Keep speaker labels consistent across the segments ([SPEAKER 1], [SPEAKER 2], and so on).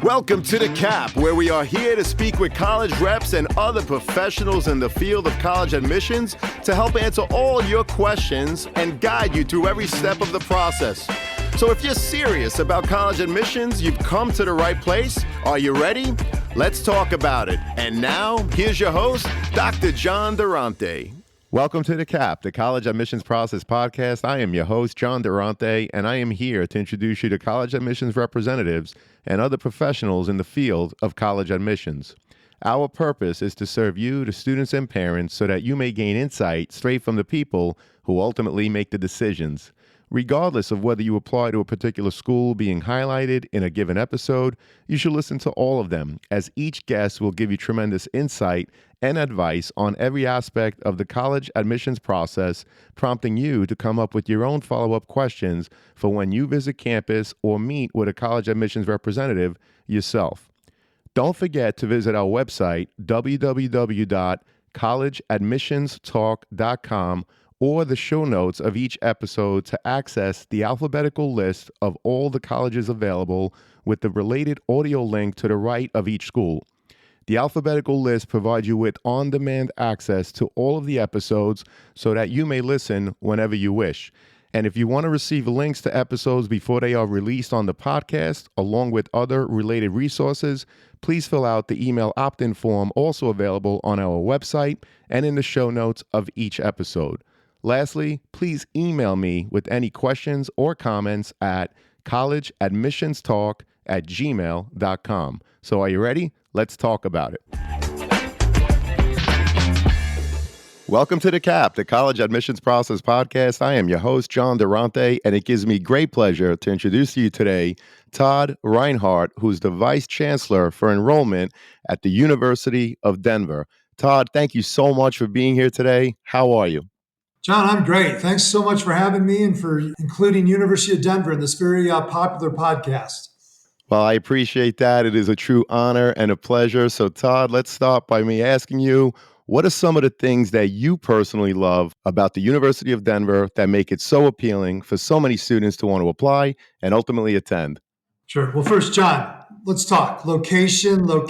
[SPEAKER 1] Welcome to The Cap, where we are here to speak with college reps and other professionals in the field of college admissions to help answer all your questions and guide you through every step of the process. So if you're serious about college admissions, you've come to the right place. Are you ready? Let's talk about it. And now, here's your host, Dr. John Durante. Welcome to The Cap, the College Admissions Process Podcast. I am your host, John Durante, and I am here to introduce you to college admissions representatives and other professionals in the field of college admissions. Our purpose is to serve you, the students and parents, so that you may gain insight straight from the people who ultimately make the decisions. Regardless of whether you apply to a particular school being highlighted in a given episode, you should listen to all of them, as each guest will give you tremendous insight and advice on every aspect of the college admissions process, prompting you to come up with your own follow-up questions for when you visit campus or meet with a college admissions representative yourself. Don't forget to visit our website, www.collegeadmissionstalk.com, or the show notes of each episode to access the alphabetical list of all the colleges available with the related audio link to the right of each school. The alphabetical list provides you with on-demand access to all of the episodes so that you may listen whenever you wish. And if you want to receive links to episodes before they are released on the podcast, along with other related resources, please fill out the email opt-in form also available on our website and in the show notes of each episode. Lastly, please email me with any questions or comments at collegeadmissionstalk@gmail.com. So are you ready? Let's talk about it. Welcome to The Cap, the College Admissions Process Podcast. I am your host, John Durante, and it gives me great pleasure to introduce to you today Todd Reinhardt, who's the Vice Chancellor for Enrollment at the University of Denver. Todd, thank you so much for being here today. How are you?
[SPEAKER 2] John, I'm great. Thanks so much for having me and for including University of Denver in this very popular podcast.
[SPEAKER 1] Well, I appreciate that. It is a true honor and a pleasure. So, Todd, let's start by me asking you, what are some of the things that you personally love about the University of Denver that make it so appealing for so many students to want to apply and ultimately attend?
[SPEAKER 2] Sure. Well, first, John, let's talk location. You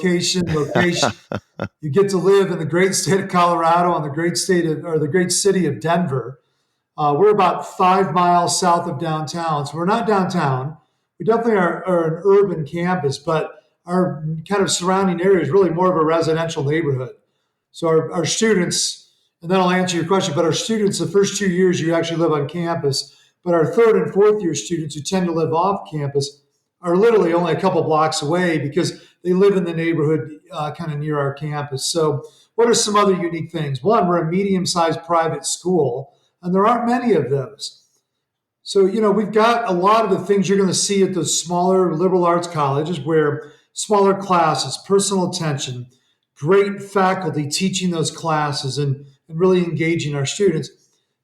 [SPEAKER 2] get to live in the great state of Colorado and the great city of Denver. We're about 5 miles south of downtown, so we're not downtown. We definitely are an urban campus, but our kind of surrounding area is really more of a residential neighborhood. So our students, and then I'll answer your question, but our students, the first 2 years you actually live on campus, but our third and fourth year students who tend to live off campus are literally only a couple blocks away because they live in the neighborhood kind of near our campus. So what are some other unique things? One, we're a medium-sized private school, and there aren't many of those. So, we've got a lot of the things you're going to see at those smaller liberal arts colleges where smaller classes, personal attention, great faculty teaching those classes and really engaging our students.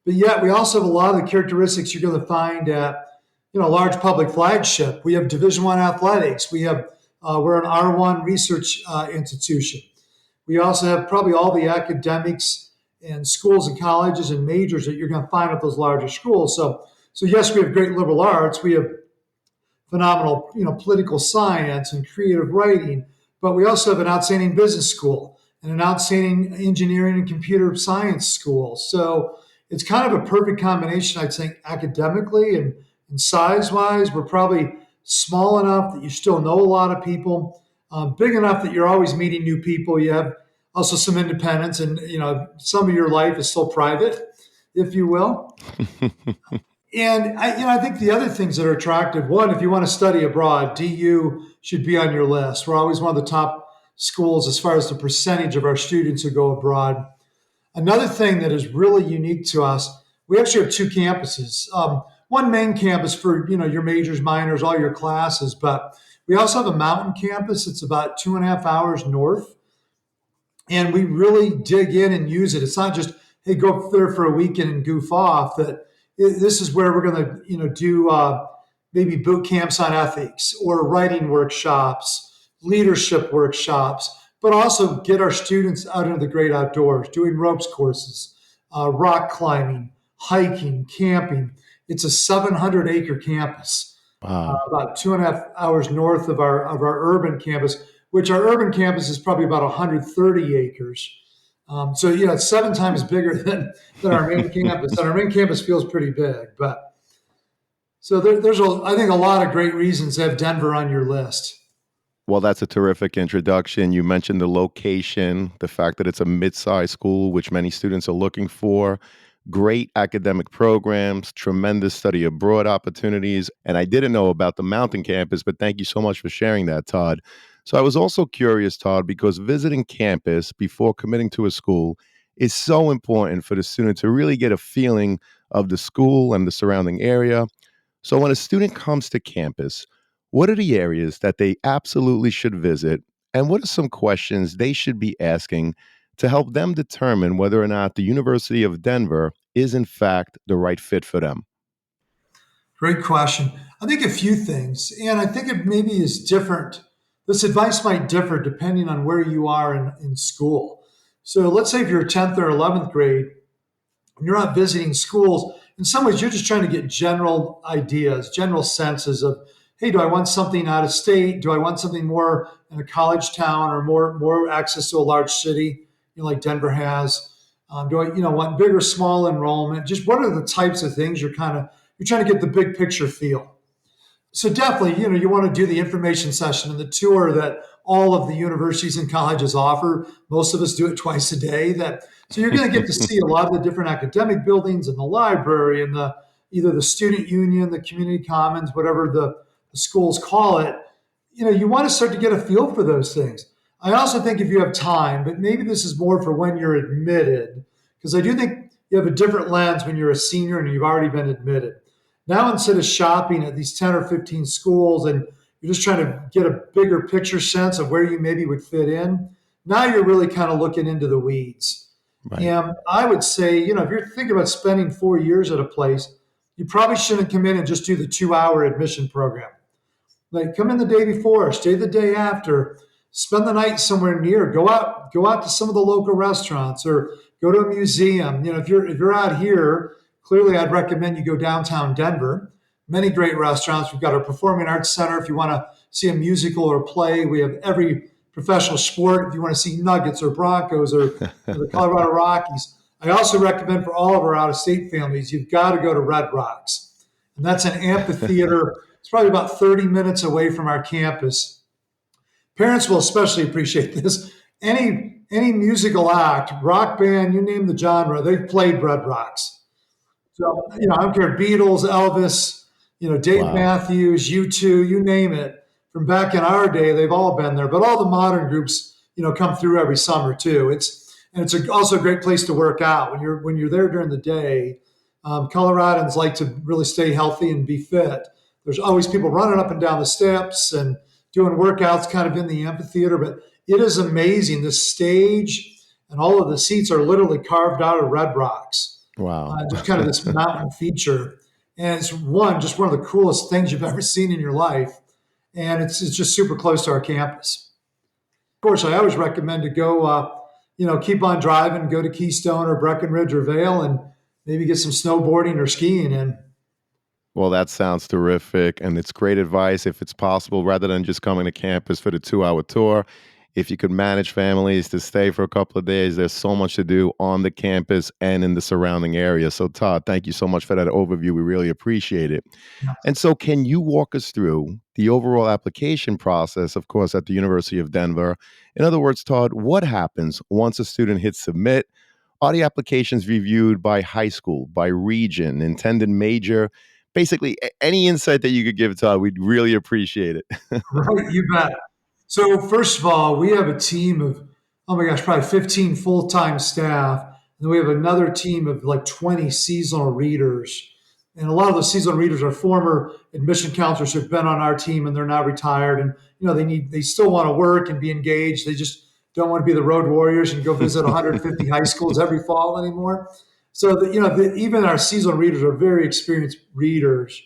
[SPEAKER 2] But yet we also have a lot of the characteristics you're going to find at a large public flagship. We have Division I athletics. We're an R1 research institution. We also have probably all the academics and schools and colleges and majors that you're going to find at those larger schools. So yes, we have great liberal arts. We have phenomenal, political science and creative writing, but we also have an outstanding business school and an outstanding engineering and computer science school. So it's kind of a perfect combination, I'd say, academically and size-wise. We're probably small enough that you still know a lot of people, big enough that you're always meeting new people. You have also some independence, and some of your life is still private, if you will. And I think the other things that are attractive, one, if you want to study abroad, DU should be on your list. We're always one of the top schools as far as the percentage of our students who go abroad. Another thing that is really unique to us, we actually have two campuses. One main campus for your majors, minors, all your classes, but we also have a mountain campus. It's about 2.5 hours north, and we really dig in and use it. It's not just, hey, go up there for a weekend and goof off. This is where we're going to do maybe boot camps on ethics or writing workshops, leadership workshops, but also get our students out into the great outdoors, doing ropes courses, rock climbing, hiking, camping. It's a 700-acre campus.
[SPEAKER 1] Wow.
[SPEAKER 2] about 2.5 hours north of our urban campus, which our urban campus is probably about 130 acres. So it's 7 times bigger than our main campus, and our main campus feels pretty big. But so there's I think a lot of great reasons to have Denver on your list.
[SPEAKER 1] Well, that's a terrific introduction. You mentioned the location, the fact that it's a mid-sized school, which many students are looking for, great academic programs, tremendous study abroad opportunities. And I didn't know about the Mountain Campus, but thank you so much for sharing that, Todd. So I was also curious, Todd, because visiting campus before committing to a school is so important for the student to really get a feeling of the school and the surrounding area. So when a student comes to campus, what are the areas that they absolutely should visit? And what are some questions they should be asking to help them determine whether or not the University of Denver is, in fact, the right fit for them?
[SPEAKER 2] Great question. I think a few things, and I think it maybe is different. This advice might differ depending on where you are in school. So let's say if you're 10th or 11th grade, and you're not visiting schools, in some ways you're just trying to get general ideas, general senses of, hey, do I want something out of state? Do I want something more in a college town or more access to a large city, like Denver has? Do I want big or small enrollment? Just what are the types of things you're trying to get the big picture feel. So definitely, you want to do the information session and the tour that all of the universities and colleges offer. Most of us do it twice a day. So you're going to get to see a lot of the different academic buildings and the library and either the student union, the community commons, whatever the schools call it. You want to start to get a feel for those things. I also think if you have time, but maybe this is more for when you're admitted, because I do think you have a different lens when you're a senior and you've already been admitted. Now, instead of shopping at these 10 or 15 schools and you're just trying to get a bigger picture sense of where you maybe would fit in, now you're really kind of looking into the weeds.
[SPEAKER 1] Right.
[SPEAKER 2] And I would say, if you're thinking about spending 4 years at a place, you probably shouldn't come in and just do the 2 hour admission program. Like, come in the day before, stay the day after, spend the night somewhere near, go out to some of the local restaurants or go to a museum. If you're out here, clearly I'd recommend you go downtown Denver. Many great restaurants. We've got our Performing Arts Center if you want to see a musical or play. We have every professional sport if you want to see Nuggets or Broncos or the Colorado Rockies. I also recommend for all of our out-of-state families, you've got to go to Red Rocks. And that's an amphitheater. It's probably about 30 minutes away from our campus. Parents will especially appreciate this. Any musical act, rock band, you name the genre, they've played Red Rocks. So, I don't care, Beatles, Elvis, Dave
[SPEAKER 1] Wow.
[SPEAKER 2] Matthews, U2, you name it. From back in our day, they've all been there. But all the modern groups, come through every summer too. It's also a great place to work out when you're there during the day. Coloradans like to really stay healthy and be fit. There's always people running up and down the steps and doing workouts kind of in the amphitheater. But it is amazing. The stage and all of the seats are literally carved out of red rocks.
[SPEAKER 1] Wow.
[SPEAKER 2] Just kind of this mountain feature. And it's just one of the coolest things you've ever seen in your life. And it's just super close to our campus. Of course, I always recommend to go, keep on driving, go to Keystone or Breckenridge or Vail and maybe get some snowboarding or skiing in.
[SPEAKER 1] Well, that sounds terrific. And it's great advice if it's possible, rather than just coming to campus for the 2 hour tour. If you could manage families to stay for a couple of days, there's so much to do on the campus and in the surrounding area. So, Todd, thank you so much for that overview. We really appreciate it. And so, can you walk us through the overall application process, of course, at the University of Denver? In other words, Todd, what happens once a student hits submit? Are the applications reviewed by high school, by region, intended major? Basically, any insight that you could give, Todd, we'd really appreciate it.
[SPEAKER 2] Right, you bet. So first of all, we have a team of, oh my gosh, probably 15 full-time staff. And then we have another team of like 20 seasonal readers. And a lot of those seasonal readers are former admission counselors who've been on our team and they're now retired. And they still want to work and be engaged. They just don't want to be the road warriors and go visit 150 high schools every fall anymore. So even our seasonal readers are very experienced readers.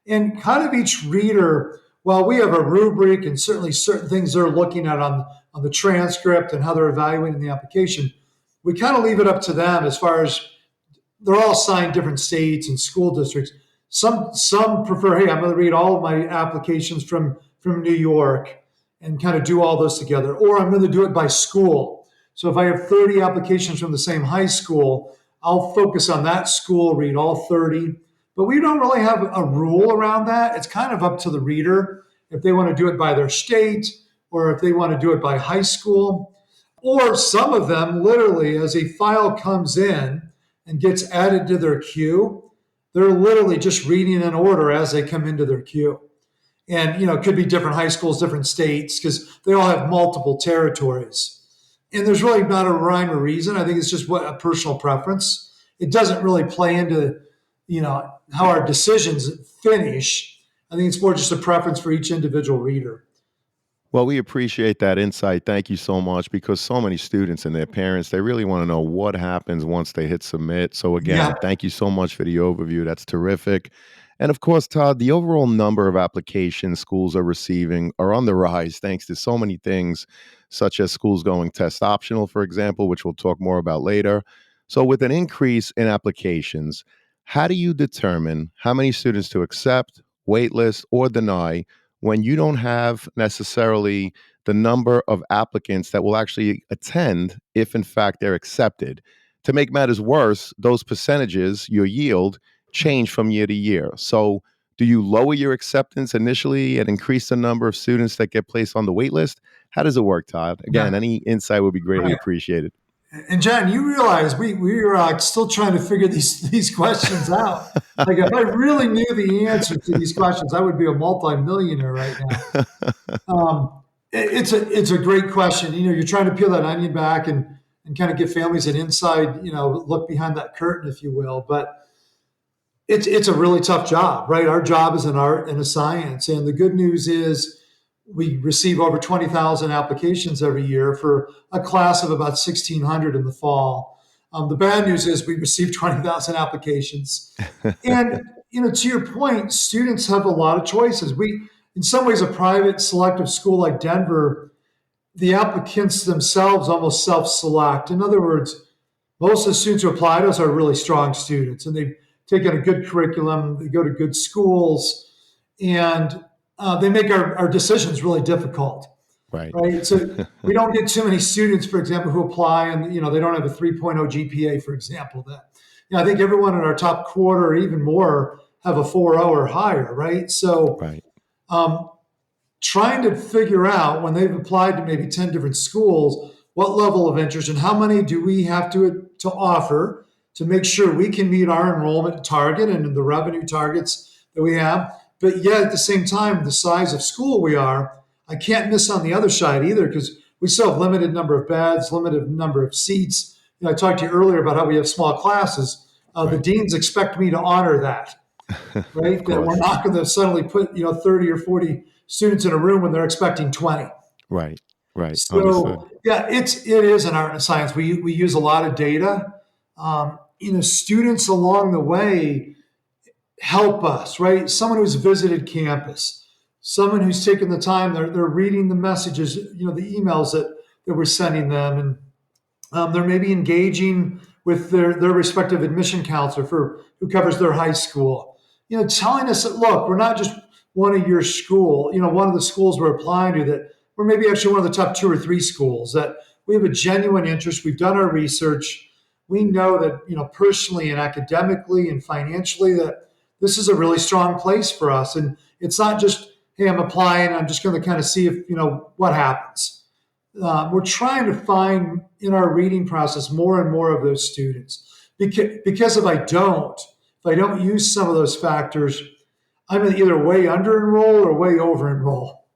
[SPEAKER 2] And kind of each reader, well, we have a rubric and certainly certain things they're looking at on the transcript and how they're evaluating the application. We kind of leave it up to them as far as they're all assigned different states and school districts. Some prefer, hey, I'm going to read all of my applications from New York and kind of do all those together, or I'm going to do it by school. So if I have 30 applications from the same high school, I'll focus on that school, read all 30. But we don't really have a rule around that. It's kind of up to the reader if they want to do it by their state or if they want to do it by high school. Or some of them, literally, as a file comes in and gets added to their queue, they're literally just reading in order as they come into their queue. And, it could be different high schools, different states, because they all have multiple territories. And there's really not a rhyme or reason. I think it's just a personal preference. It doesn't really play into, how our decisions finish. I think it's more just a preference for each individual reader.
[SPEAKER 1] Well, we appreciate that insight. Thank you so much, because so many students and their parents, they really want to know what happens once they hit submit. So again,
[SPEAKER 2] Yeah.
[SPEAKER 1] thank you so much for the overview. That's terrific. And of course, Todd, the overall number of applications schools are receiving are on the rise thanks to so many things, such as schools going test optional, for example, which we'll talk more about later. So with an increase in applications, how do you determine how many students to accept, waitlist, or deny when you don't have necessarily the number of applicants that will actually attend if in fact they're accepted? To make matters worse, those percentages, your yield, change from year to year. So do you lower your acceptance initially and increase the number of students that get placed on the wait list? How does it work, Todd? Again,
[SPEAKER 2] Yeah.
[SPEAKER 1] any insight would be greatly
[SPEAKER 2] Right.
[SPEAKER 1] appreciated.
[SPEAKER 2] And John, you realize we are still trying to figure these questions out. Like if I really knew the answer to these questions, I would be a multimillionaire right now. It's a great question. You're trying to peel that onion back and kind of give families an inside, look behind that curtain, if you will. But it's a really tough job, right? Our job is an art and a science, and the good news is we receive over 20,000 applications every year for a class of about 1,600 in the fall. The bad news is we receive 20,000 applications. And, to your point, students have a lot of choices. In some ways, a private selective school like Denver, the applicants themselves almost self-select. In other words, most of the students who apply to us are really strong students, and they've taken a good curriculum, they go to good schools, and they make our decisions really difficult,
[SPEAKER 1] Right.
[SPEAKER 2] right? So we don't get too many students, for example, who apply and they don't have a 3.0 GPA, for example. That I think everyone in our top quarter or even more have a 4.0 or higher, right? So
[SPEAKER 1] Right.
[SPEAKER 2] trying to figure out when they've applied to maybe 10 different schools, what level of interest and how many do we have to offer to make sure we can meet our enrollment target and the revenue targets that we have. But yet at the same time, the size of school we are, I can't miss on the other side either because we still have limited number of beds, limited number of seats. I talked to you earlier about how we have small classes. The deans expect me to honor that, right? That we're not going to suddenly put 30 or 40 students in a room when they're expecting 20.
[SPEAKER 1] Right. Right. Understood.
[SPEAKER 2] So yeah, it is an art and a science. We use a lot of data. Students along the way help us, right? Someone who's visited campus, someone who's taken the time, they're reading the messages, the emails that we're sending them, and they're maybe engaging with their respective admission counselor who covers their high school, telling us that, look, we're not just one of your school, one of the schools we're applying to, that we're maybe actually one of the top 2 or 3 schools, that we have a genuine interest. We've done our research. We know that, personally and academically and financially, that this is a really strong place for us. And it's not just, hey, I'm applying, I'm just going to kind of see if, what happens. We're trying to find in our reading process more and more of those students. Because if I don't use some of those factors, I'm either way under enroll or way over enroll.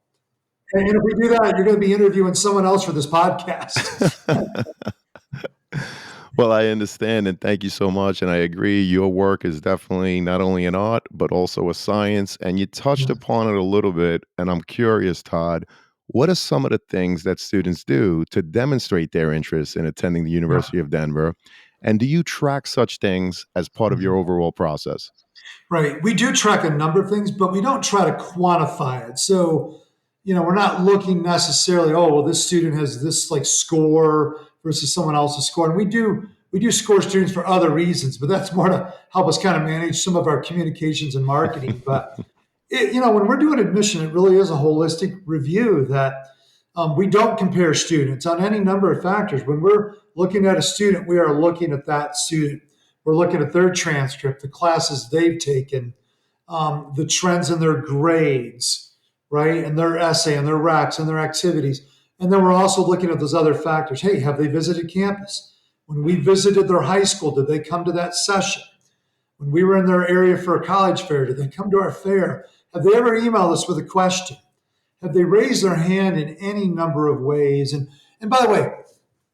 [SPEAKER 2] And if we do that, you're going to be interviewing someone else for this podcast.
[SPEAKER 1] Well, I understand, and thank you so much. And I agree, your work is definitely not only an art, but also a science. And you touched upon it a little bit. And I'm curious, Todd, what are some of the things that students do to demonstrate their interest in attending the University of Denver? And do you track such things as part of your overall process?
[SPEAKER 2] Right. We do track a number of things, but we don't try to quantify it. So, we're not looking necessarily, oh, well, this student has this like score versus someone else's score. And we do We do score students for other reasons, but that's more to help us kind of manage some of our communications and marketing. But when we're doing admission, it really is a holistic review that we don't compare students on any number of factors. When we're looking at a student, we are looking at that student. We're looking at their transcript, the classes they've taken, the trends in their grades, right? And their essay and their RACs and their activities. And then we're also looking at those other factors. Hey, have they visited campus? When we visited their high school, did they come to that session? When we were in their area for a college fair, did they come to our fair? Have they ever emailed us with a question? Have they raised their hand in any number of ways? And by the way,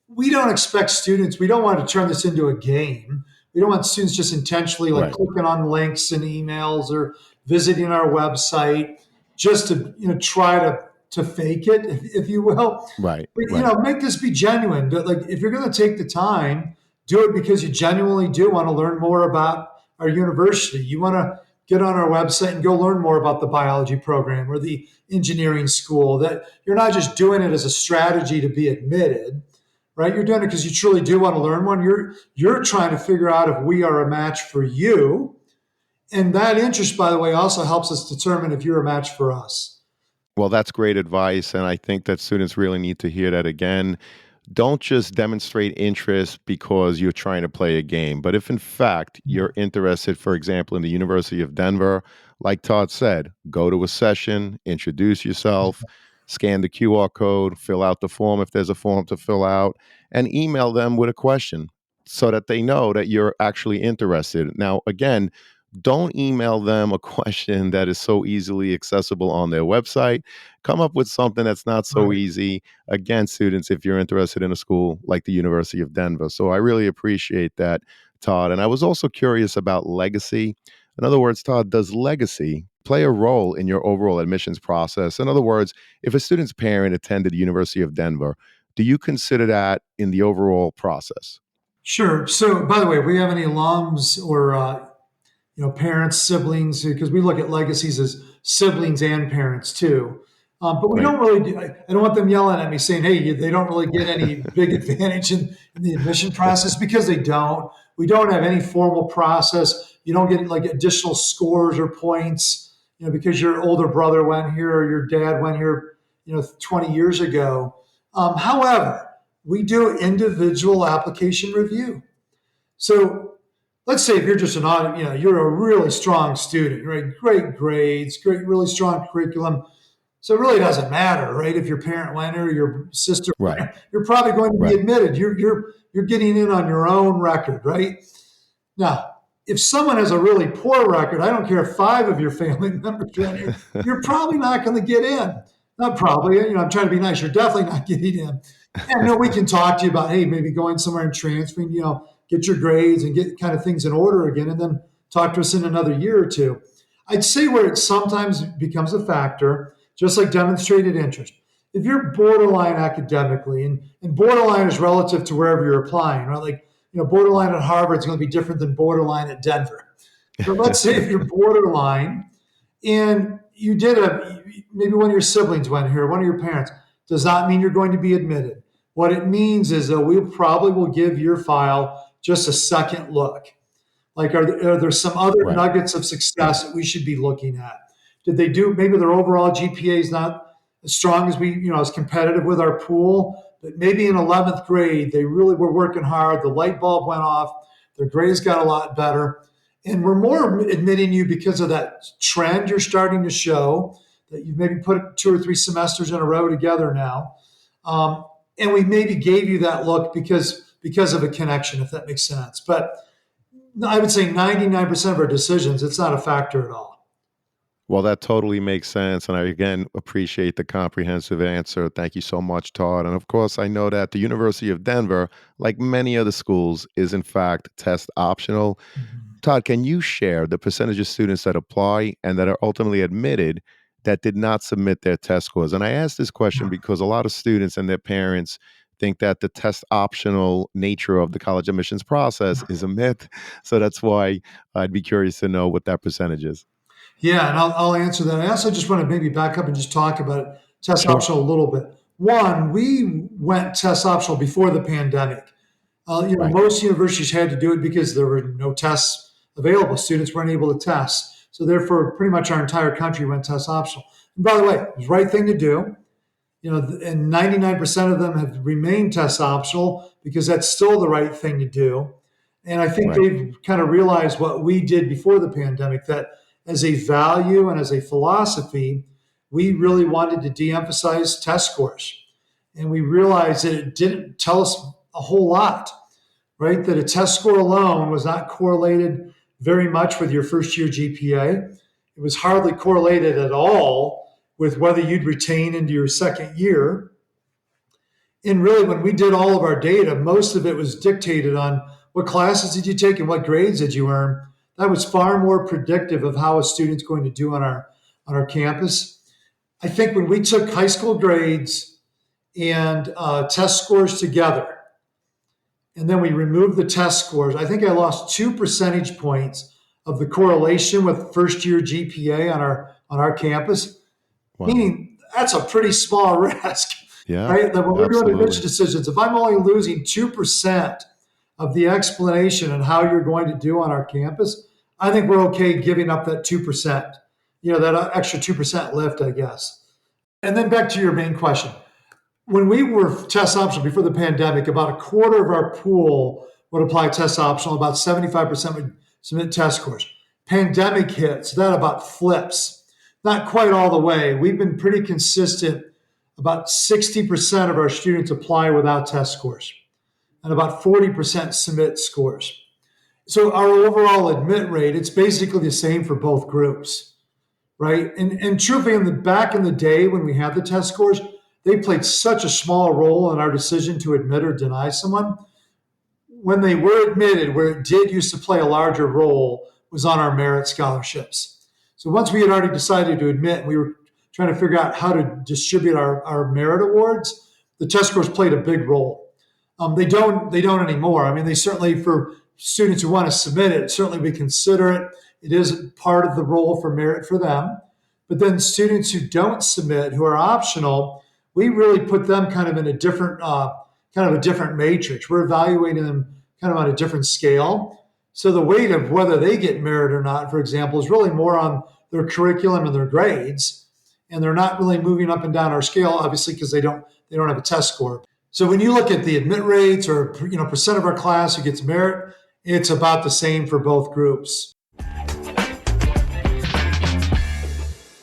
[SPEAKER 2] we don't expect students, we don't want to turn this into a game. We don't want students just intentionally like
[SPEAKER 1] Right.
[SPEAKER 2] clicking on links and emails or visiting our website just to try to fake it, if you will.
[SPEAKER 1] Right.
[SPEAKER 2] But,
[SPEAKER 1] Right.
[SPEAKER 2] make this be genuine. But like, if you're going to take the time, do it because you genuinely do want to learn more about our university. You want to get on our website and go learn more about the biology program or the engineering school. That you're not just doing it as a strategy to be admitted, right? You're doing it because you truly do want to learn one. You're trying to figure out if we are a match for you. And that interest, by the way, also helps us determine if you're a match for us.
[SPEAKER 1] Well, that's great advice. And I think that students really need to hear that again. Don't just demonstrate interest because you're trying to play a game. But if in fact you're interested, for example, in the University of Denver, like Todd said, go to a session, introduce yourself, scan the QR code, fill out the form if there's a form to fill out, and email them with a question so that they know that you're actually interested. Now, again, don't email them a question that is so easily accessible on their website. Come up with something that's not so
[SPEAKER 2] Right.
[SPEAKER 1] easy. Again, students, if you're interested in a school like the University of Denver. So I really appreciate that, Todd. And I was also curious about legacy. In other words, Todd, does legacy play a role in your overall admissions process? In other words, if a student's parent attended the University of Denver, do you consider that in the overall process?
[SPEAKER 2] Sure. So, by the way, if we have any alums or parents, siblings, because we look at legacies as siblings and parents too. But we
[SPEAKER 1] Great.
[SPEAKER 2] don't really do, I don't want them yelling at me saying, hey, they don't really get any big advantage in the admission process because they don't. We don't have any formal process. You don't get like additional scores or points, because your older brother went here or your dad went here, 20 years ago. However, we do individual application review. So let's say if you're just an audit, you're a really strong student, right? Great grades, great, really strong curriculum. So it really doesn't matter, right? If your parent went or your sister,
[SPEAKER 1] Right.
[SPEAKER 2] you're probably going to be
[SPEAKER 1] Right.
[SPEAKER 2] admitted. You're getting in on your own record, right? Now, if someone has a really poor record, I don't care if 5 of your family members went here, you're probably not going to get in. Not probably, I'm trying to be nice. You're definitely not getting in. And we can talk to you about, hey, maybe going somewhere and transferring, get your grades and get kind of things in order again, and then talk to us in another year or two. I'd say where it sometimes becomes a factor, just like demonstrated interest. If you're borderline academically, and borderline is relative to wherever you're applying, right? Like, borderline at Harvard is going to be different than borderline at Denver. But let's say if you're borderline and you did maybe one of your siblings went here, one of your parents, does not mean you're going to be admitted. What it means is that we probably will give your file just a second look. Like, are there some other
[SPEAKER 1] Right.
[SPEAKER 2] nuggets of success that we should be looking at? Did they do, maybe their overall GPA is not as strong as we, as competitive with our pool, but maybe in 11th grade, they really were working hard. The light bulb went off. Their grades got a lot better. And we're more admitting you because of that trend you're starting to show that you've maybe put 2 or 3 semesters in a row together now. And we maybe gave you that look because of a connection, if that makes sense. But I would say 99% of our decisions, it's not a factor at all.
[SPEAKER 1] Well, that totally makes sense. And I again appreciate the comprehensive answer. Thank you so much, Todd. And of course, I know that the University of Denver, like many other schools, is in fact test optional.
[SPEAKER 2] Mhm.
[SPEAKER 1] Todd, can you share the percentage of students that apply and that are ultimately admitted that did not submit their test scores? And I ask this question because a lot of students and their parents think that the test optional nature of the college admissions process is a myth. So that's why I'd be curious to know what that percentage is.
[SPEAKER 2] Yeah, and I'll answer that. I also just want to maybe back up and just talk about test
[SPEAKER 1] Sure.
[SPEAKER 2] optional a little bit. One, we went test optional before the pandemic.
[SPEAKER 1] Right.
[SPEAKER 2] Most universities had to do it because there were no tests available. Students weren't able to test. So therefore, pretty much our entire country went test optional. And by the way, it was the right thing to do. And 99% of them have remained test optional because that's still the right thing to do. And I think
[SPEAKER 1] Right.
[SPEAKER 2] they've kind of realized what we did before the pandemic, that as a value and as a philosophy, we really wanted to de-emphasize test scores. And we realized that it didn't tell us a whole lot, right? That a test score alone was not correlated very much with your first year GPA. It was hardly correlated at all with whether you'd retain into your second year. And really, when we did all of our data, most of it was dictated on what classes did you take and what grades did you earn. That was far more predictive of how a student's going to do on our campus. I think when we took high school grades and test scores together, and then we removed the test scores, I think I lost 2 percentage points of the correlation with first year GPA on our campus.
[SPEAKER 1] Wow.
[SPEAKER 2] Meaning that's a pretty small risk,
[SPEAKER 1] Yeah.
[SPEAKER 2] right? That when we're doing
[SPEAKER 1] Absolutely.
[SPEAKER 2] admission decisions, if I'm only losing 2% of the explanation on how you're going to do on our campus, I think we're okay giving up that 2%, that extra 2% lift, I guess. And then back to your main question. When we were test optional before the pandemic, about a quarter of our pool would apply test optional, about 75% would submit test scores. Pandemic hits, that about flips. Not quite all the way. We've been pretty consistent. About 60% of our students apply without test scores, and about 40% submit scores. So our overall admit rate, it's basically the same for both groups, right? And truthfully, back in the day when we had the test scores, they played such a small role in our decision to admit or deny someone. When they were admitted, where it did used to play a larger role was on our merit scholarships. So once we had already decided to admit, we were trying to figure out how to distribute our merit awards, the test scores played a big role. They don't anymore. I mean, they certainly, for students who want to submit it, certainly we consider it. It is part of the role for merit for them. But then students who don't submit, who are optional, we really put them kind of in a different matrix. We're evaluating them kind of on a different scale. So the weight of whether they get merit or not, for example, is really more on their curriculum and their grades. And they're not really moving up and down our scale, obviously, because they don't have a test score. So when you look at the admit rates or percent of our class who gets merit, it's about the same for both groups.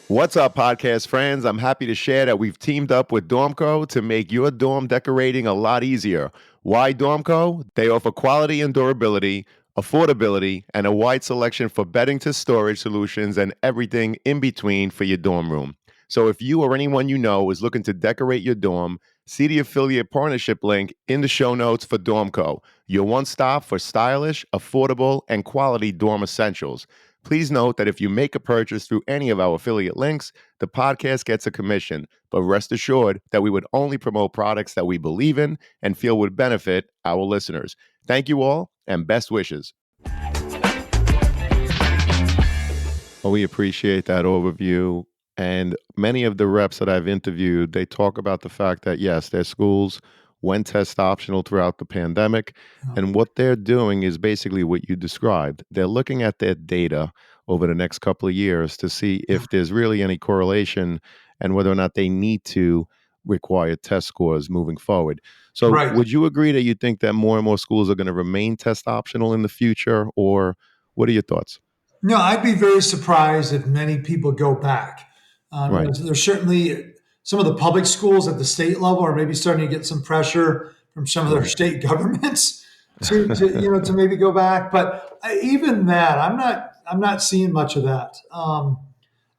[SPEAKER 1] What's up, podcast friends? I'm happy to share that we've teamed up with Dormco to make your dorm decorating a lot easier. Why Dormco? They offer quality and durability, affordability, and a wide selection for bedding to storage solutions and everything in between for your dorm room. So if you or anyone you know is looking to decorate your dorm, see the affiliate partnership link in the show notes for Dormco, your one-stop for stylish, affordable, and quality dorm essentials. Please note that if you make a purchase through any of our affiliate links, the podcast gets a commission, but rest assured that we would only promote products that we believe in and feel would benefit our listeners. Thank you all, and best wishes. Well, we appreciate that overview. And many of the reps that I've interviewed, they talk about the fact that, yes, their schools went test optional throughout the pandemic. And what they're doing is basically what you described. They're looking at their data over the next couple of years to see if there's really any correlation and whether or not they need to require test scores moving forward. So Would you agree that you think that more and more schools are going to remain test optional in the future, or what are your thoughts?
[SPEAKER 2] No, I'd be very surprised if many people go back.
[SPEAKER 1] Right.
[SPEAKER 2] There's certainly some of the public schools at the state level are maybe starting to get some pressure from some of their state governments to maybe go back. But even that, I'm not seeing much of that.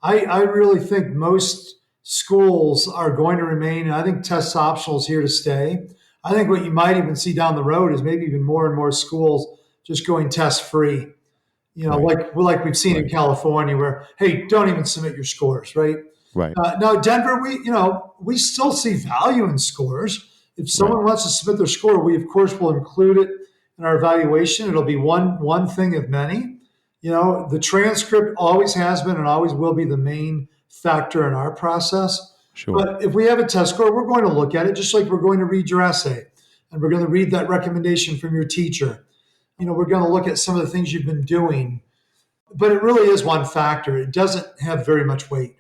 [SPEAKER 2] I really think most schools are going to remain. I think test optional is here to stay. I think what you might even see down the road is maybe even more and more schools just going test free. Like we've seen in California, where hey, don't even submit your scores, right?
[SPEAKER 1] Right.
[SPEAKER 2] Now, Denver, we still see value in scores. If someone wants to submit their score, we of course will include it in our evaluation. It'll be one thing of many. The transcript always has been and always will be the main factor in our process.
[SPEAKER 1] Sure.
[SPEAKER 2] But if we have a test score, we're going to look at it just like we're going to read your essay. and we're going to read that recommendation from your teacher. We're going to look at some of the things you've been doing, but it really is one factor. It doesn't have very much weight.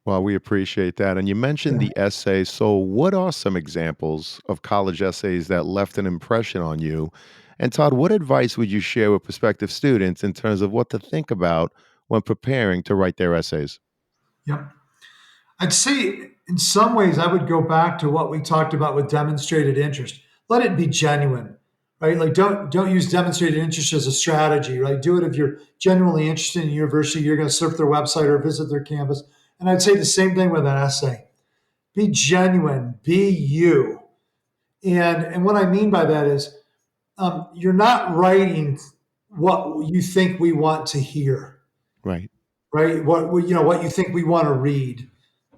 [SPEAKER 1] Well, we appreciate that. And you mentioned
[SPEAKER 2] Yeah.
[SPEAKER 1] the essay. So, what are some examples of college essays that left an impression on you? And, Todd, what advice would you share with prospective students in terms of what to think about when preparing to write their essays?
[SPEAKER 2] Yep. I'd say in some ways I would go back to what we talked about with demonstrated interest. Let it be genuine, right? Like don't use demonstrated interest as a strategy, right? Do it if you're genuinely interested in a university, you're going to surf their website or visit their campus. And I'd say the same thing with an essay. Be genuine, be you. And what I mean by that is you're not writing what you think we want to hear,
[SPEAKER 1] Right.
[SPEAKER 2] right? What you think we want to read.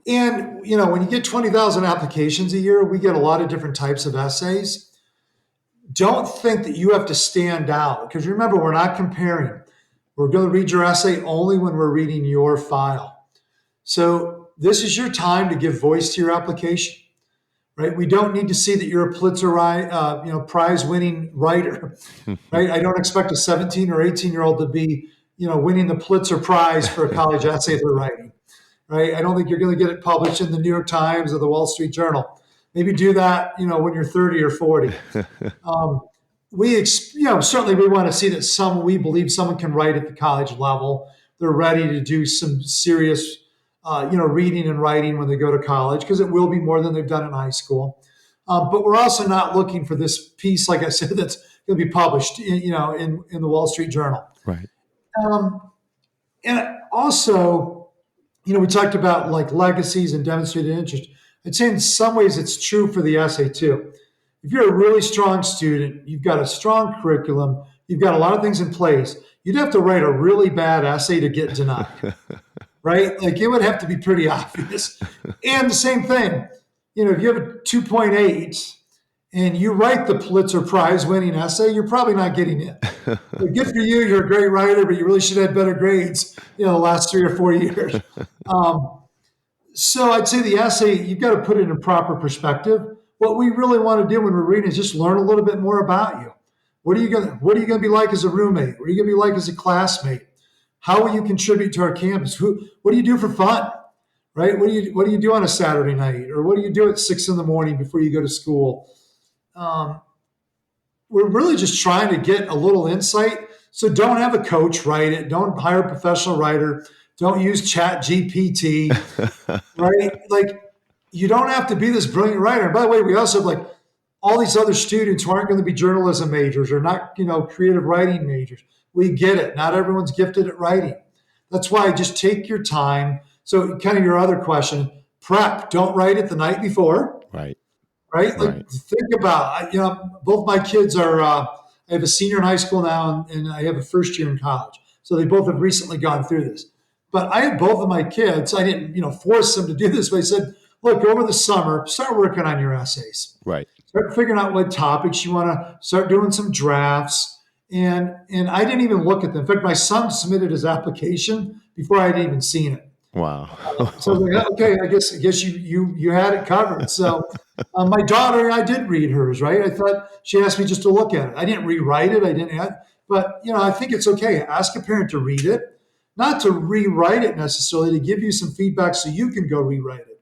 [SPEAKER 2] And when you get 20,000 applications a year, we get a lot of different types of essays. Don't think that you have to stand out because remember, we're not comparing. We're going to read your essay only when we're reading your file. So this is your time to give voice to your application, right? We don't need to see that you're a Pulitzer prize-winning writer, right? I don't expect a 17 or 18-year-old to be, winning the Pulitzer Prize for a college essay they're writing. Right? I don't think you're going to get it published in the New York Times or the Wall Street Journal. Maybe do that, when you're 30 or 40. Certainly we want to see that we believe someone can write at the college level. They're ready to do some serious, reading and writing when they go to college because it will be more than they've done in high school. But we're also not looking for this piece, like I said, that's going to be published, in the Wall Street Journal.
[SPEAKER 1] Right.
[SPEAKER 2] And also, we talked about like legacies and demonstrated interest. I'd say in some ways it's true for the essay too. If you're a really strong student, you've got a strong curriculum, you've got a lot of things in place, you'd have to write a really bad essay to get denied, right? Like it would have to be pretty obvious. And the same thing, if you have a 2.8 and you write the Pulitzer Prize winning essay, you're probably not getting in. Good for you. You're a great writer, but you really should have had better grades, the last 3 or 4 years. So I'd say the essay, you've got to put it in proper perspective. What we really want to do when we're reading is just learn a little bit more about you. What are you going to be like as a roommate? What are you going to be like as a classmate? How will you contribute to our campus? What do you do for fun? Right? What do you do on a Saturday night? Or what do you do at 6 a.m. before you go to school? We're really just trying to get a little insight. So don't have a coach write it. Don't hire a professional writer. Don't use Chat GPT, right? Like you don't have to be this brilliant writer. And by the way, we also have like all these other students who aren't going to be journalism majors or not, creative writing majors. We get it. Not everyone's gifted at writing. That's why just take your time. So kind of your other question, prep. Don't write it the night before.
[SPEAKER 1] Right.
[SPEAKER 2] Right? Like think about, both my kids are, I have a senior in high school now and I have a first year in college. So they both have recently gone through this. But I had both of my kids, I didn't, force them to do this, but I said, look, over the summer, start working on your essays.
[SPEAKER 1] Right.
[SPEAKER 2] Start figuring out what topics you want to start doing some drafts. And I didn't even look at them. In fact, my son submitted his application before I had even seen it.
[SPEAKER 1] Wow.
[SPEAKER 2] So I was like, okay, I guess you had it covered. So my daughter, I did read hers, right? I thought she asked me just to look at it. I didn't rewrite it. I didn't add, but I think it's okay. Ask a parent to read it, not to rewrite it necessarily, to give you some feedback so you can go rewrite it,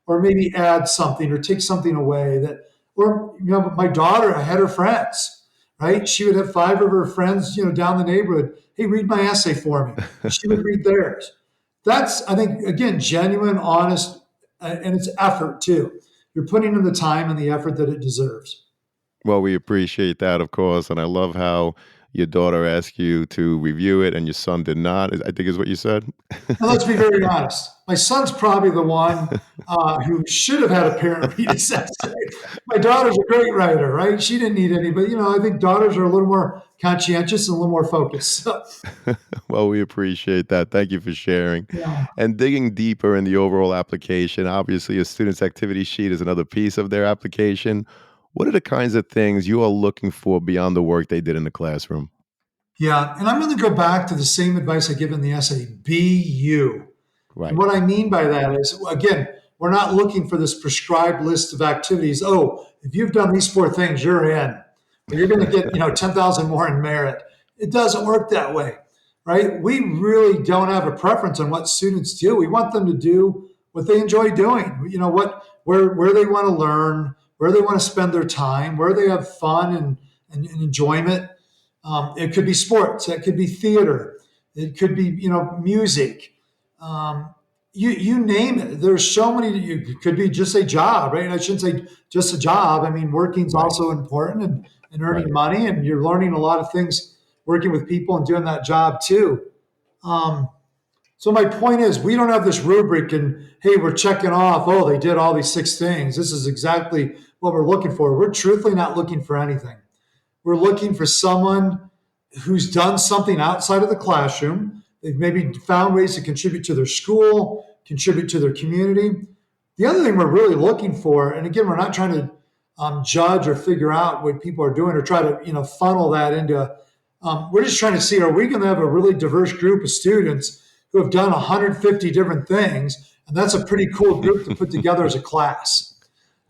[SPEAKER 2] or maybe add something or take something away that, or my daughter, I had her friends, right? She would have 5 of her friends, down the neighborhood. Hey, read my essay for me. She would read theirs. That's, I think, again, genuine, honest, and it's effort too. You're putting in the time and the effort that it deserves.
[SPEAKER 1] Well, we appreciate that, of course. And I love how your daughter asked you to review it and your son did not, I think is what you said.
[SPEAKER 2] Now, let's be very honest. My son's probably the one who should have had a parent read his essay. My daughter's a great writer, right? She didn't need any, but I think daughters are a little more conscientious and a little more focused. So,
[SPEAKER 1] Well, we appreciate that. Thank you for sharing.
[SPEAKER 2] yeah.
[SPEAKER 1] And digging deeper in the overall application, obviously a student's activity sheet is another piece of their application. What are the kinds of things you are looking for beyond the work they did in the classroom?
[SPEAKER 2] Yeah. And I'm going to go back to the same advice I give in the essay. Be you.
[SPEAKER 1] Right.
[SPEAKER 2] And what I mean by that is, again, We're not looking for this prescribed list of activities. Oh, if you've done these four things, you're in. Or you're going to get 10,000 more in merit. It doesn't work that way, right? We really don't have a preference on what students do. We want them to do what they enjoy doing. Where they want to learn, where they want to spend their time, where they have fun and enjoyment. It could be sports. It could be theater. It could be music. You name it. There's so many. It could be just a job, right? And I shouldn't say just a job. I mean, working's also important and earning
[SPEAKER 1] Right.
[SPEAKER 2] money, and you're learning a lot of things working with people and doing that job too. Um, so my point is, we don't have this rubric and hey, we're checking off. Oh, they did all these six things. This is exactly what we're looking for. We're truthfully not looking for anything. We're looking for someone who's done something outside of the classroom. They've maybe found ways to contribute to their school, contribute to their community. The other thing we're really looking for, and again, we're not trying to judge or figure out what people are doing or try to funnel that into. We're just trying to see, are we going to have a really diverse group of students who have done 150 different things, and that's a pretty cool group to put together as a class.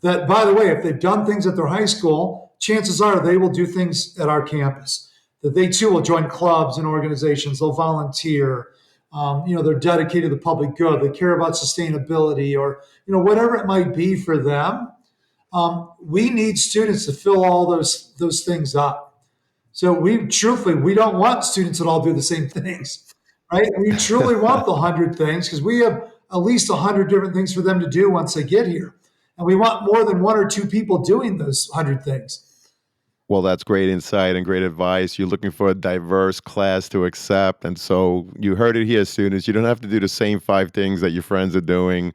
[SPEAKER 2] That, by the way, if they've done things at their high school, chances are they will do things at our campus. That they too will join clubs and organizations. They'll volunteer. They're dedicated to the public good. They care about sustainability, or whatever it might be for them. We need students to fill all those things up. So we don't want students that all do the same things, right? We truly want the 100 things because we have at least 100 different things for them to do once they get here. And we want more than one or two people doing those 100 things.
[SPEAKER 1] Well, that's great insight and great advice. You're looking for a diverse class to accept. And so you heard it here, students. You don't have to do the same 5 things that your friends are doing,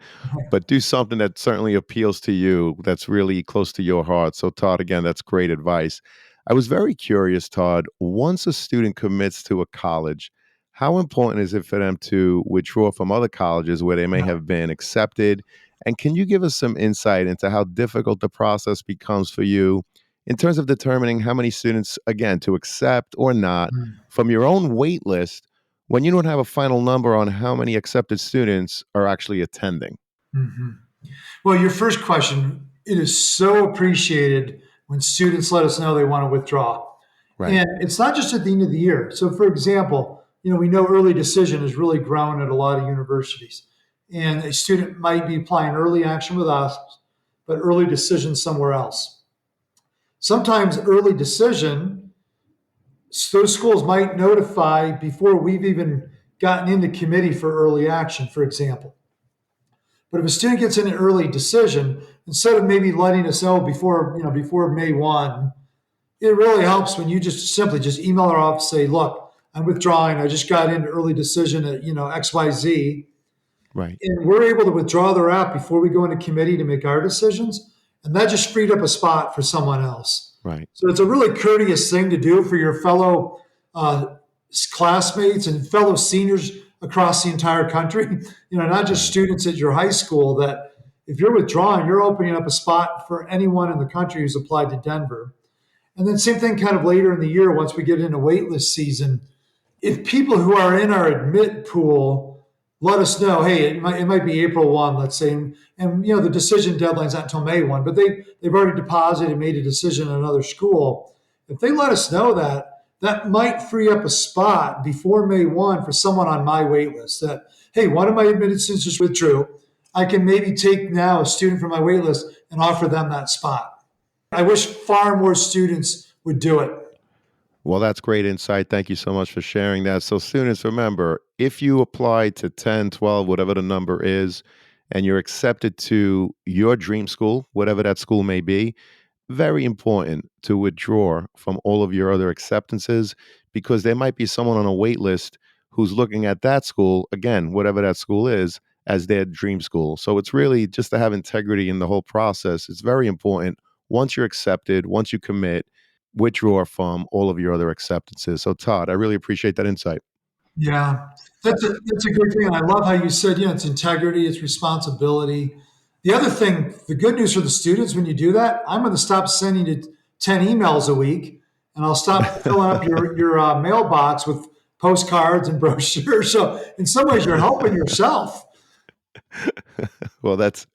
[SPEAKER 1] but do something that certainly appeals to you, that's really close to your heart. So, Todd, again, that's great advice. I was very curious, Todd, once a student commits to a college, how important is it for them to withdraw from other colleges where they may have been accepted? And can you give us some insight into how difficult the process becomes for you in terms of determining how many students, again, to accept or not from your own wait list when you don't have a final number on how many accepted students are actually attending?
[SPEAKER 2] Mm-hmm. Well, your first question, it is so appreciated when students let us know they want to withdraw.
[SPEAKER 1] Right.
[SPEAKER 2] And it's not just at the end of the year. So, for example, we know early decision has really grown at a lot of universities. And a student might be applying early action with us, but early decision somewhere else. Sometimes early decision, those schools might notify before we've even gotten into committee for early action, for example. But if a student gets in an early decision, instead of maybe letting us know before May 1, it really helps when you just simply just email our office, say, look, I'm withdrawing. I just got into early decision at XYZ.
[SPEAKER 1] Right.
[SPEAKER 2] And we're able to withdraw their app before we go into committee to make our decisions. And that just freed up a spot for someone else.
[SPEAKER 1] Right.
[SPEAKER 2] So it's a really courteous thing to do for your fellow classmates and fellow seniors across the entire country. Not just students at your high school, that if you're withdrawing, you're opening up a spot for anyone in the country who's applied to Denver. And then same thing kind of later in the year, once we get into waitlist season, if people who are in our admit pool let us know, hey, it might be April 1, let's say, and the decision deadline's not until May 1, but they've already deposited and made a decision in another school. If they let us know that might free up a spot before May 1 for someone on my wait list that, hey, one of my admitted students just withdrew. I can maybe take now a student from my wait list and offer them that spot. I wish far more students would do it.
[SPEAKER 1] Well, that's great insight. Thank you so much for sharing that. So students, remember, if you apply to 10, 12, whatever the number is, and you're accepted to your dream school, whatever that school may be, very important to withdraw from all of your other acceptances, because there might be someone on a wait list who's looking at that school, again, whatever that school is, as their dream school. So it's really just to have integrity in the whole process. It's very important. Once you're accepted, once you commit, withdraw from all of your other acceptances. So Todd, I really appreciate that insight.
[SPEAKER 2] Yeah, that's a good thing. And I love how you said, it's integrity, it's responsibility. The other thing, the good news for the students, when you do that, I'm going to stop sending you 10 emails a week, and I'll stop filling up your mailbox with postcards and brochures. So in some ways, you're helping yourself.
[SPEAKER 1] Well, that's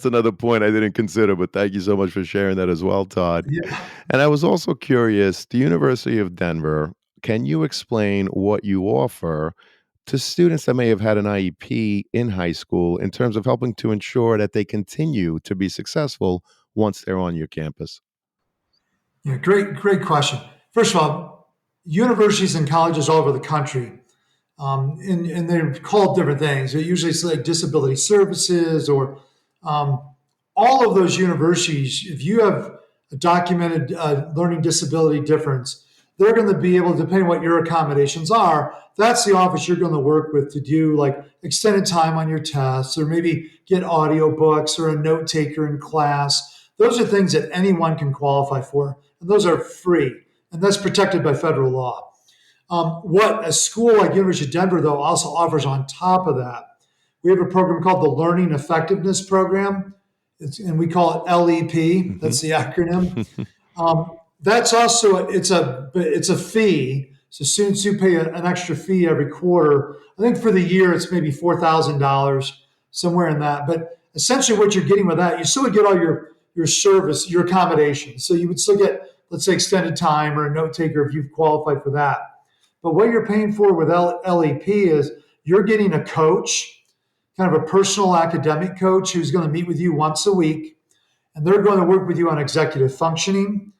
[SPEAKER 1] another point I didn't consider, but thank you so much for sharing that as well, Todd.
[SPEAKER 2] Yeah.
[SPEAKER 1] And I was also curious, the University of Denver, can you explain what you offer to students that may have had an IEP in high school in terms of helping to ensure that they continue to be successful once they're on your campus?
[SPEAKER 2] Yeah, great question. First of all, universities and colleges all over the country, and they're called different things. Usually it's like disability services or um, all of those universities. If you have a documented learning disability difference, they're going to be able, depending on what your accommodations are, that's the office you're going to work with to do like extended time on your tests or maybe get audio books or a note taker in class. Those are things that anyone can qualify for, and those are free, and that's protected by federal law. What a school like University of Denver, though, also offers on top of that, we have a program called the Learning Effectiveness Program, and we call it LEP.
[SPEAKER 1] Mhm.
[SPEAKER 2] That's the acronym. That's also it's a fee. So students do pay an extra fee every quarter. I think for the year it's maybe $4,000, somewhere in that. But essentially, what you're getting with that, you still would get all your service, your accommodation. So you would still get, let's say, extended time or a note taker if you've qualified for that. But what you're paying for with LEP is you're getting a coach, kind of a personal academic coach who's going to meet with you once a week, and they're going to work with you on executive functioning.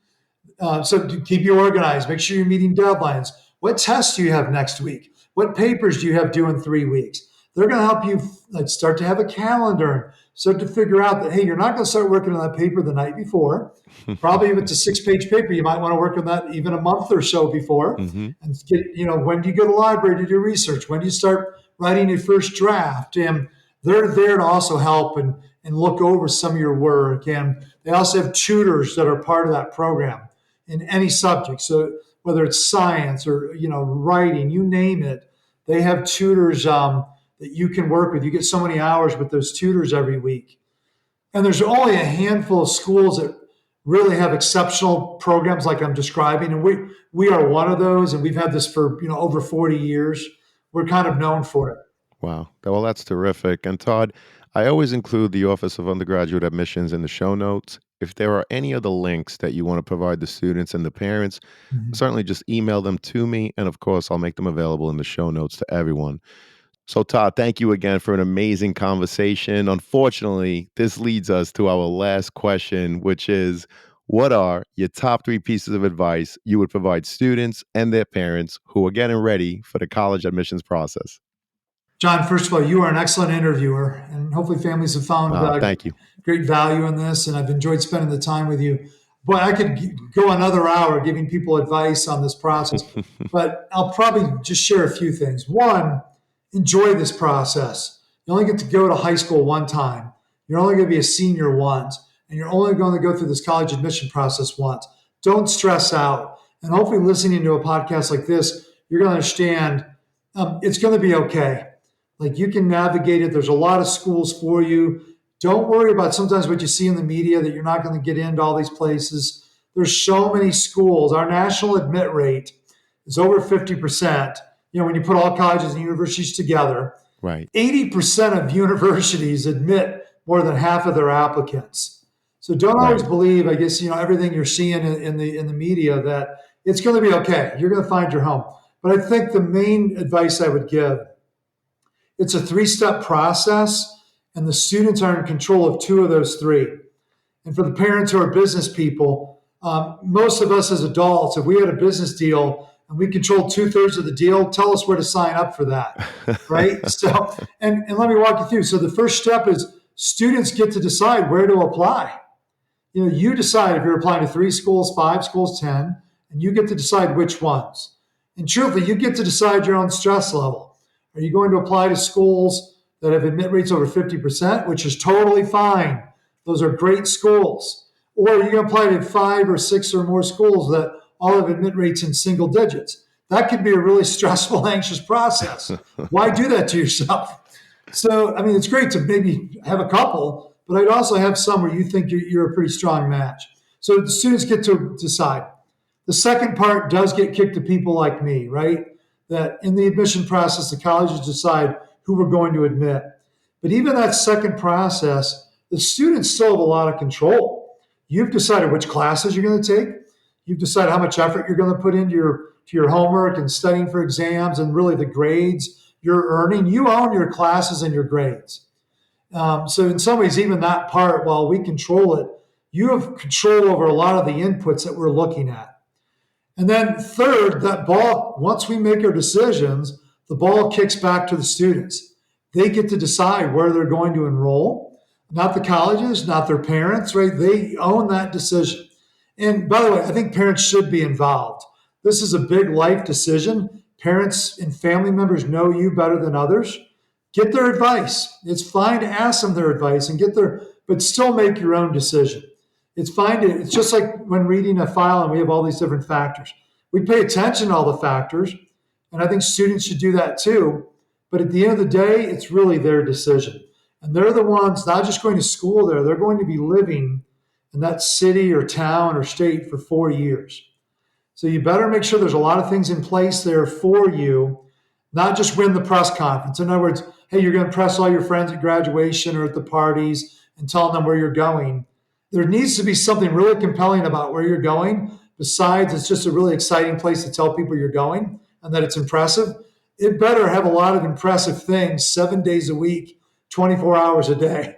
[SPEAKER 2] So to keep you organized, make sure you're meeting deadlines. What tests do you have next week? What papers do you have due in 3 weeks? They're going to help you like start to have a calendar and start to figure out that, hey, you're not going to start working on that paper the night before. Probably if it's a 6-page paper, you might want to work on that even a month or so before.
[SPEAKER 1] Mhm.
[SPEAKER 2] And get, when do you go to the library to do research? When do you start writing your first draft? And they're there to also help and look over some of your work. And they also have tutors that are part of that program in any subject. So whether it's science or writing, you name it, they have tutors that you can work with. You get so many hours with those tutors every week. And there's only a handful of schools that really have exceptional programs like I'm describing, and we are one of those. And we've had this for over 40 years. We're kind of known for it.
[SPEAKER 1] Wow. Well, that's terrific. And Todd, I always include the Office of Undergraduate Admissions in the show notes. If there are any other links that you want to provide the students and the parents,
[SPEAKER 2] Mhm.
[SPEAKER 1] certainly just email them to me. And of course, I'll make them available in the show notes to everyone. So, Todd, thank you again for an amazing conversation. Unfortunately, this leads us to our last question, which is what are your top three pieces of advice you would provide students and their parents who are getting ready for the college admissions process?
[SPEAKER 2] John, first of all, you are an excellent interviewer, and hopefully families have found
[SPEAKER 1] Wow, thank you.
[SPEAKER 2] great value in this. And I've enjoyed spending the time with you. Boy, I could go another hour giving people advice on this process, but I'll probably just share a few things. One, enjoy this process. You only get to go to high school one time. You're only going to be a senior once, and you're only going to go through this college admission process once. Don't stress out. And hopefully, listening to a podcast like this, you're going to understand it's going to be okay. Like you can navigate it. There's a lot of schools for you. Don't worry about sometimes what you see in the media that you're not going to get into all these places. There's so many schools. Our national admit rate is over 50%. When you put all colleges and universities together,
[SPEAKER 1] Right.
[SPEAKER 2] 80% of universities admit more than half of their applicants. So don't always
[SPEAKER 1] Right.
[SPEAKER 2] believe, I guess, everything you're seeing in the media that it's going to be okay. You're going to find your home. But I think the main advice I would give, it's a 3-step process, and the students are in control of 2 of those 3. And for the parents who are business people, most of us as adults, if we had a business deal and we controlled 2/3 of the deal, tell us where to sign up for that, right? So, and let me walk you through. So the first step is students get to decide where to apply. You decide if you're applying to 3 schools, 5 schools, 10, and you get to decide which ones. And truthfully, you get to decide your own stress level. Are you going to apply to schools that have admit rates over 50%, which is totally fine? Those are great schools. Or are you going to apply to 5 or 6 or more schools that all have admit rates in single digits? That could be a really stressful, anxious process. Why do that to yourself? So, I mean, it's great to maybe have a couple, but I'd also have some where you think you're a pretty strong match. So the students get to decide. The second part does get kicked to people like me, right? That in the admission process, the colleges decide who we're going to admit. But even that second process, the students still have a lot of control. You've decided which classes you're going to take. You've decided how much effort you're going to put into your homework and studying for exams and really the grades you're earning. You own your classes and your grades. So in some ways, even that part, while we control it, you have control over a lot of the inputs that we're looking at. And then third, that ball, once we make our decisions, the ball kicks back to the students. They get to decide where they're going to enroll, not the colleges, not their parents, right? They own that decision. And by the way, I think parents should be involved. This is a big life decision. Parents and family members know you better than others. Get their advice. It's fine to ask them their advice and get their, but still make your own decision. It's fine to, it's just like when reading a file and we have all these different factors. We pay attention to all the factors, and I think students should do that too. But at the end of the day, it's really their decision. And they're the ones not just going to school there, they're going to be living in that city or town or state for 4 years. So you better make sure there's a lot of things in place there for you, not just win the press conference. In other words, hey, you're going to press all your friends at graduation or at the parties and tell them where you're going. There needs to be something really compelling about where you're going. Besides, it's just a really exciting place to tell people you're going and that it's impressive. It better have a lot of impressive things 7 days a week, 24 hours a day.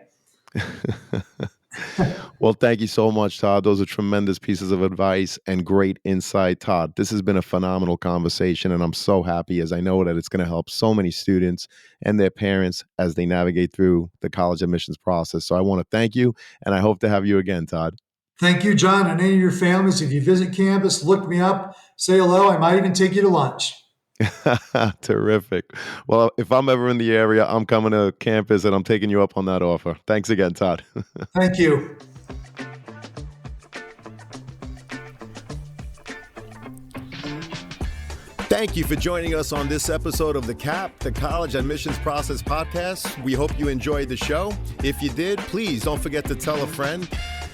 [SPEAKER 1] Well, thank you so much, Todd. Those are tremendous pieces of advice and great insight, Todd. This has been a phenomenal conversation, and I'm so happy as I know that it's going to help so many students and their parents as they navigate through the college admissions process. So I want to thank you, and I hope to have you again, Todd.
[SPEAKER 2] Thank you, John, and any of your families. If you visit campus, look me up, say hello. I might even take you to lunch.
[SPEAKER 1] Terrific. Well, if I'm ever in the area, I'm coming to campus and I'm taking you up on that offer. Thanks again, Todd.
[SPEAKER 2] Thank you.
[SPEAKER 1] Thank you for joining us on this episode of the CAP, the College Admissions Process Podcast. We hope you enjoyed the show. If you did, please don't forget to tell a friend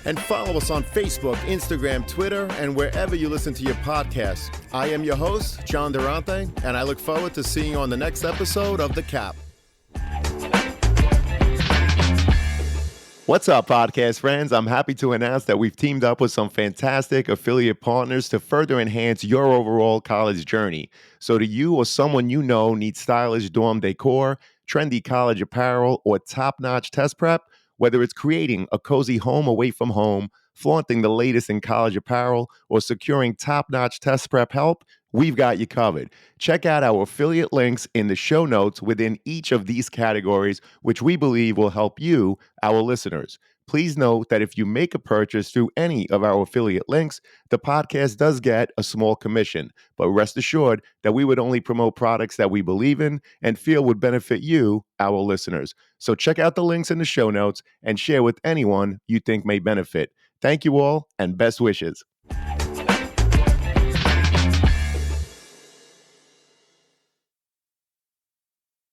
[SPEAKER 1] and follow us on Facebook, Instagram, Twitter, and wherever you listen to your podcasts. I am your host, John Durante, and I look forward to seeing you on the next episode of the CAP. What's up, podcast friends? I'm happy to announce that we've teamed up with some fantastic affiliate partners to further enhance your overall college journey. So do you or someone you know needs stylish dorm decor, trendy college apparel, or top-notch test prep? Whether it's creating a cozy home away from home, flaunting the latest in college apparel, or securing top-notch test prep help, we've got you covered. Check out our affiliate links in the show notes within each of these categories, which we believe will help you, our listeners. Please note that if you make a purchase through any of our affiliate links, the podcast does get a small commission. But rest assured that we would only promote products that we believe in and feel would benefit you, our listeners. So check out the links in the show notes and share with anyone you think may benefit. Thank you all, and best wishes.